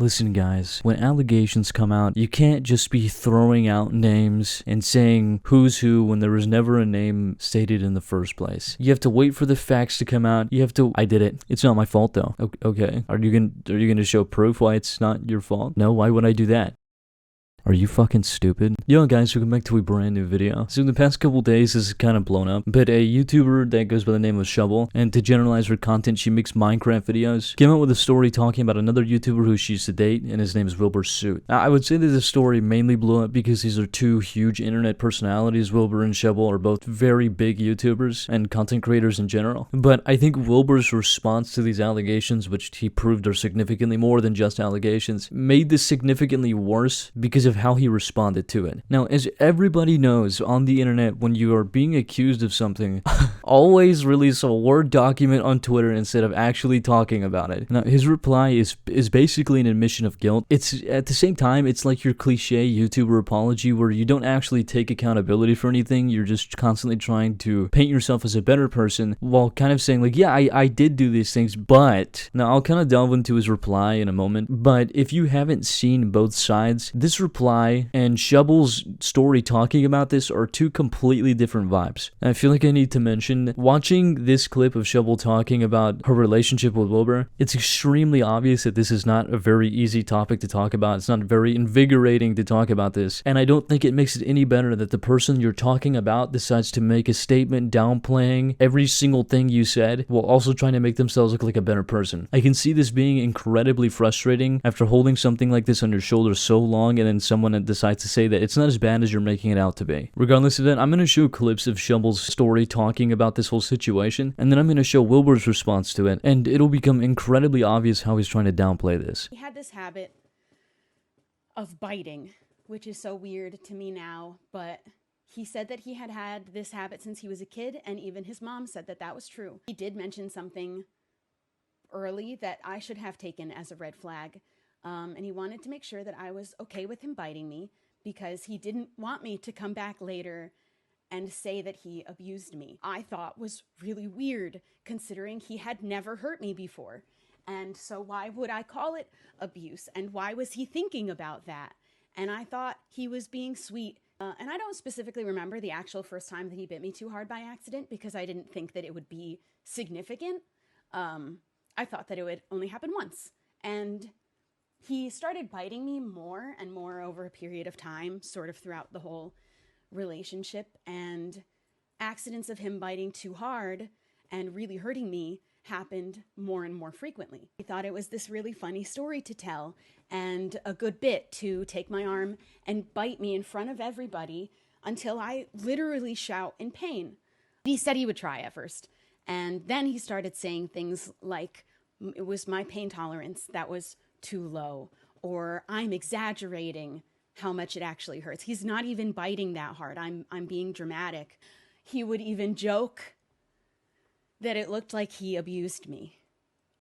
Listen guys, when allegations come out, you can't just be throwing out names and saying who's who when there was never a name stated in the first place. You have to wait for the facts to come out. You have to, I did it. It's not my fault though. Okay. Are you gonna show proof why it's not your fault? No, why would I do that? Are you fucking stupid? Yo guys, welcome back to a brand new video. So in the past couple days, this has kind of blown up, but a YouTuber that goes by the name of Shovel, and to generalize her content, she makes Minecraft videos, came out with a story talking about another YouTuber who she used to date, and his name is Wilbur Suit. Now, I would say that this story mainly blew up because these are two huge internet personalities. Wilbur and Shovel are both very big YouTubers and content creators in general, but I think Wilbur's response to these allegations, which he proved are significantly more than just allegations, made this significantly worse because of how he responded to it. Now, as everybody knows on the internet, when you are being accused of something, always release a Word document on Twitter instead of actually talking about it. Now, his reply is basically an admission of guilt. It's at the same time, it's like your cliche YouTuber apology where you don't actually take accountability for anything. You're just constantly trying to paint yourself as a better person while kind of saying like, yeah, I did do these things, but... Now, I'll kind of delve into his reply in a moment, but if you haven't seen both sides, this reply and Shovel's story talking about this are two completely different vibes. And I feel like I need to mention, watching this clip of Shovel talking about her relationship with Wilbur, it's extremely obvious that this is not a very easy topic to talk about. It's not very invigorating to talk about this. And I don't think it makes it any better that the person you're talking about decides to make a statement downplaying every single thing you said while also trying to make themselves look like a better person. I can see this being incredibly frustrating after holding something like this on your shoulders so long and then someone that decides to say that it's not as bad as you're making it out to be. Regardless of that, I'm going to show clips of Shovel's story talking about this whole situation, and then I'm going to show Wilbur's response to it, and it'll become incredibly obvious how he's trying to downplay this. He had this habit of biting, which is so weird to me now, but he said that he had had this habit since he was a kid, and even his mom said that that was true. He did mention something early that I should have taken as a red flag. And he wanted to make sure that I was okay with him biting me because he didn't want me to come back later and say that he abused me. I thought was really weird considering he had never hurt me before. And so why would I call it abuse? And why was he thinking about that? And I thought he was being sweet. And I don't specifically remember the actual first time that he bit me too hard by accident because I didn't think that it would be significant. I thought that it would only happen once. And he started biting me more and more over a period of time, sort of throughout the whole relationship, and accidents of him biting too hard and really hurting me happened more and more frequently. I thought it was this really funny story to tell and a good bit to take my arm and bite me in front of everybody until I literally shout in pain. He said he would try at first, and then he started saying things like it was my pain tolerance that was too low, or I'm exaggerating how much it actually hurts. He's not even biting that hard. I'm being dramatic. He would even joke that it looked like he abused me.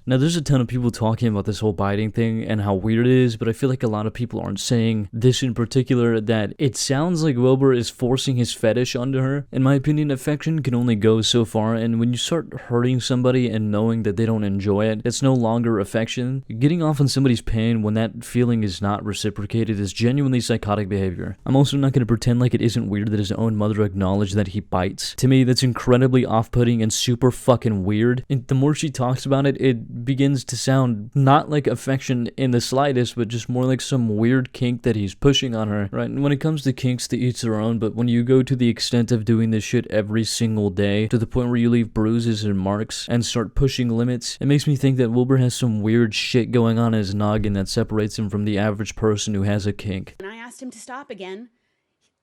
Now, there's a ton of people talking about this whole biting thing and how weird it is, but I feel like a lot of people aren't saying this in particular, that it sounds like Wilbur is forcing his fetish onto her. In my opinion, affection can only go so far, and when you start hurting somebody and knowing that they don't enjoy it, it's no longer affection. Getting off on somebody's pain when that feeling is not reciprocated is genuinely psychotic behavior. I'm also not going to pretend like it isn't weird that his own mother acknowledged that he bites. To me, that's incredibly off-putting and super fucking weird, and the more she talks about it, it begins to sound not like affection in the slightest, but just more like some weird kink that he's pushing on her, right? And when it comes to kinks, to each their own, but when you go to the extent of doing this shit every single day, to the point where you leave bruises and marks and start pushing limits, it makes me think that Wilbur has some weird shit going on in his noggin that separates him from the average person who has a kink. And I asked him to stop again.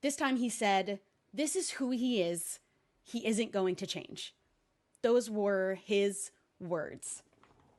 This time he said, this is who he is. He isn't going to change. Those were his words.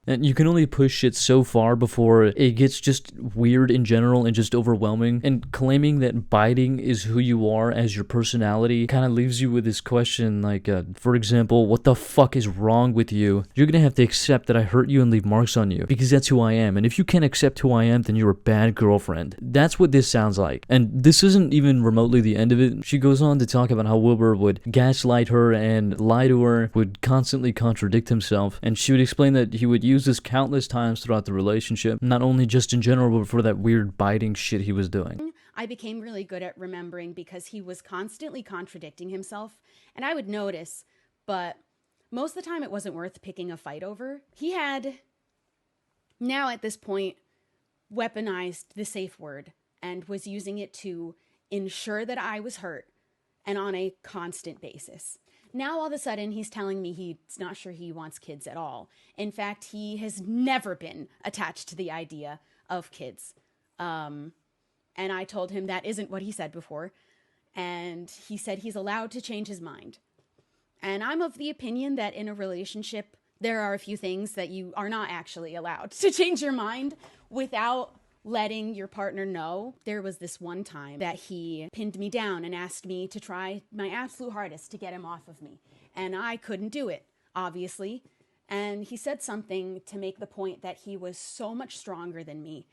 And you can only push shit so far before it gets just weird in general and just overwhelming. And claiming that biting is who you are as your personality kind of leaves you with this question like, for example, what the fuck is wrong with you? You're gonna have to accept that I hurt you and leave marks on you because that's who I am. And if you can't accept who I am, then you're a bad girlfriend. That's what this sounds like. And this isn't even remotely the end of it. She goes on to talk about how Wilbur would gaslight her and lie to her, would constantly contradict himself. And she would explain that he would used this countless times throughout the relationship, not only just in general, but for that weird biting shit he was doing. I became really good at remembering because he was constantly contradicting himself, and I would notice, but most of the time it wasn't worth picking a fight over. He had, now at this point, weaponized the safe word and was using it to ensure that I was hurt, and on a constant basis. Now all of a sudden he's telling me he's not sure he wants kids at all. In fact, he has never been attached to the idea of kids. And I told him that isn't what he said before. And he said he's allowed to change his mind. And I'm of the opinion that in a relationship, there are a few things that you are not actually allowed to change your mind without letting your partner know. There was this one time that he pinned me down and asked me to try my absolute hardest to get him off of me. And I couldn't do it, obviously. And he said something to make the point that he was so much stronger than me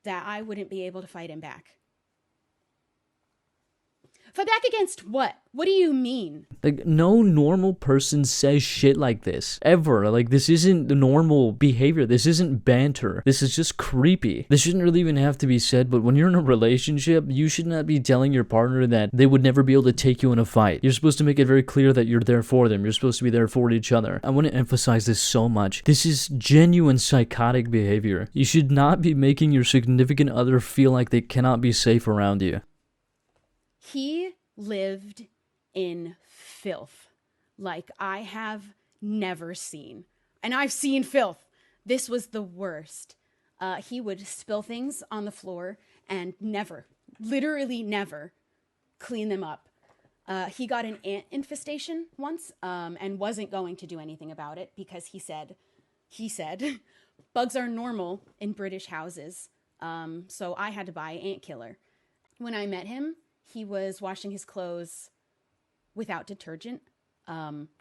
that I wouldn't be able to fight him back. Fight back against what? What do you mean? Like, no normal person says shit like this, ever. Like, this isn't the normal behavior. This isn't banter. This is just creepy. This shouldn't really even have to be said, but when you're in a relationship, you should not be telling your partner that they would never be able to take you in a fight. You're supposed to make it very clear that you're there for them. You're supposed to be there for each other. I want to emphasize this so much. This is genuine psychotic behavior. You should not be making your significant other feel like they cannot be safe around you. He lived in filth like I have never seen. And I've seen filth. This was the worst. He would spill things on the floor and never, literally never, clean them up. He got an ant infestation once and wasn't going to do anything about it because he said, bugs are normal in British houses. So I had to buy ant killer. When I met him, he was washing his clothes without detergent.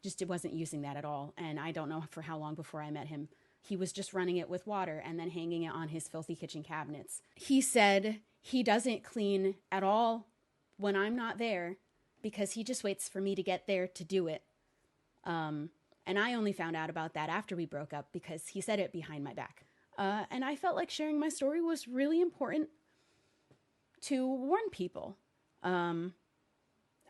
Just it wasn't using that at all. And I don't know for how long before I met him. He was just running it with water and then hanging it on his filthy kitchen cabinets. He said he doesn't clean at all when I'm not there because he just waits for me to get there to do it. And I only found out about that after we broke up because he said it behind my back. And I felt like sharing my story was really important to warn people.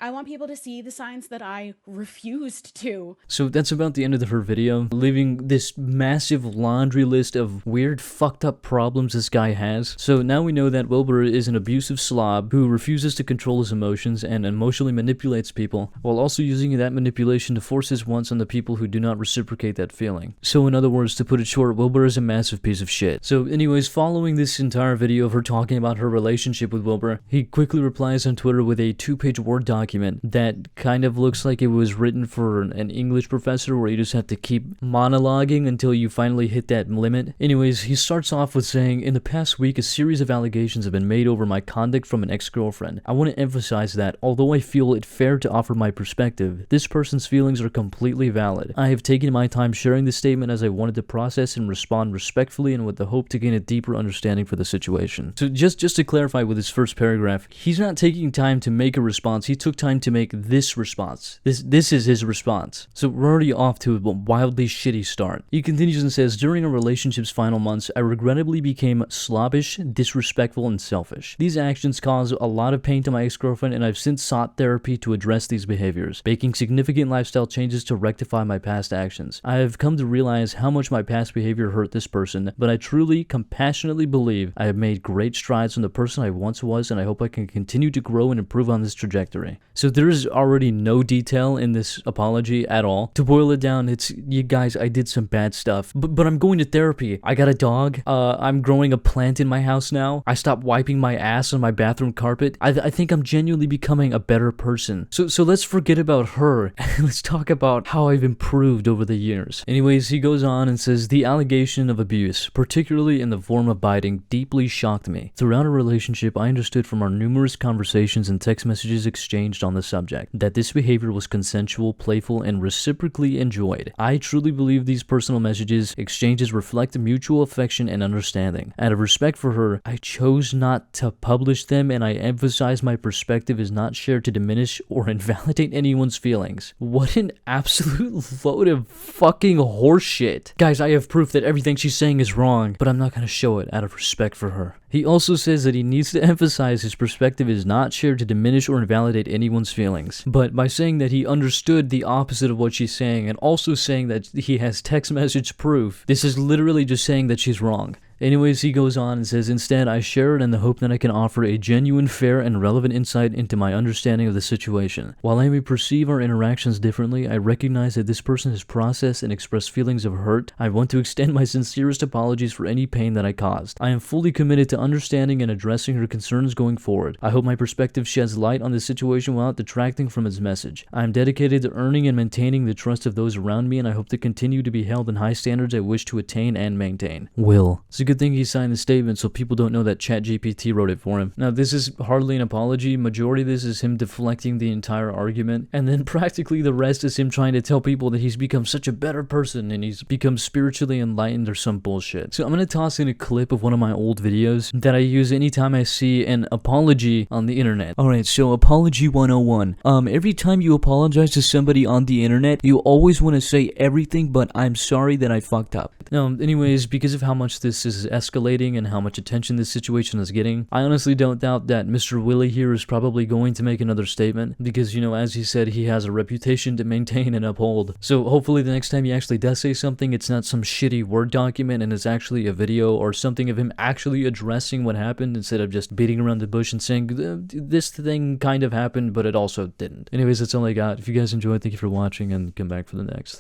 I want people to see the signs that I refused to. So that's about the end of her video, leaving this massive laundry list of weird, fucked up problems this guy has. So now we know that Wilbur is an abusive slob who refuses to control his emotions and emotionally manipulates people, while also using that manipulation to force his wants on the people who do not reciprocate that feeling. So in other words, to put it short, Wilbur is a massive piece of shit. So anyways, following this entire video of her talking about her relationship with Wilbur, he quickly replies on Twitter with a 2-page Word document that kind of looks like it was written for an English professor where you just have to keep monologuing until you finally hit that limit. Anyways, he starts off with saying, "In the past week, a series of allegations have been made over my conduct from an ex-girlfriend. I want to emphasize that, although I feel it fair to offer my perspective, this person's feelings are completely valid. I have taken my time sharing this statement as I wanted to process and respond respectfully and with the hope to gain a deeper understanding for the situation." So just to clarify with his first paragraph, he's not taking time to make a response. He took time to make this response. This is his response. So we're already off to a wildly shitty start. He continues and says, "During our relationship's final months, I regrettably became slobbish, disrespectful, and selfish. These actions caused a lot of pain to my ex-girlfriend, and I've since sought therapy to address these behaviors, making significant lifestyle changes to rectify my past actions. I have come to realize how much my past behavior hurt this person, but I truly, compassionately believe I have made great strides from the person I once was, and I hope I can continue to grow and improve on this trajectory." So there is already no detail in this apology at all. To boil it down, it's, you guys, I did some bad stuff, but I'm going to therapy. I got a dog. I'm growing a plant in my house now. I stopped wiping my ass on my bathroom carpet. I think I'm genuinely becoming a better person. So let's forget about her. Let's talk about how I've improved over the years. Anyways, he goes on and says, "The allegation of abuse, particularly in the form of biting, deeply shocked me. Throughout our relationship, I understood from our numerous conversations and text messages exchanged on the subject, that this behavior was consensual, playful, and reciprocally enjoyed. I truly believe these personal messages exchanges reflect mutual affection and understanding. Out of respect for her, I chose not to publish them, and I emphasize my perspective is not shared to diminish or invalidate anyone's feelings. What an absolute load of fucking horseshit. Guys, I have proof that everything she's saying is wrong, but I'm not gonna show it out of respect for her. He also says that he needs to emphasize his perspective is not shared to diminish or invalidate anyone's feelings. But by saying that he understood the opposite of what she's saying, and also saying that he has text message proof, this is literally just saying that she's wrong. Anyways, he goes on and says, instead, I share it in the hope that I can offer a genuine, fair, and relevant insight into my understanding of the situation. While I may perceive our interactions differently, I recognize that this person has processed and expressed feelings of hurt. I want to extend my sincerest apologies for any pain that I caused. I am fully committed to understanding and addressing her concerns going forward. I hope my perspective sheds light on this situation without detracting from its message. I am dedicated to earning and maintaining the trust of those around me, and I hope to continue to be held in high standards I wish to attain and maintain. Will. It's a good thing he signed the statement so people don't know that ChatGPT wrote it for him. Now, this is hardly an apology. Majority of this is him deflecting the entire argument, and then practically the rest is him trying to tell people that he's become such a better person and he's become spiritually enlightened or some bullshit. So I'm gonna toss in a clip of one of my old videos that I use anytime I see an apology on the internet. Alright, so apology 101. Every time you apologize to somebody on the internet, you always want to say everything but I'm sorry that I fucked up. Now, anyways, because of how much this is escalating and how much attention this situation is getting, I honestly don't doubt that Mr. Willie here is probably going to make another statement because, you know, as he said, he has a reputation to maintain and uphold. So hopefully the next time he actually does say something, it's not some shitty Word document and it's actually a video or something of him actually addressing what happened instead of just beating around the bush and saying, this thing kind of happened, but it also didn't. Anyways, that's all I got. If you guys enjoyed, thank you for watching and come back for the next.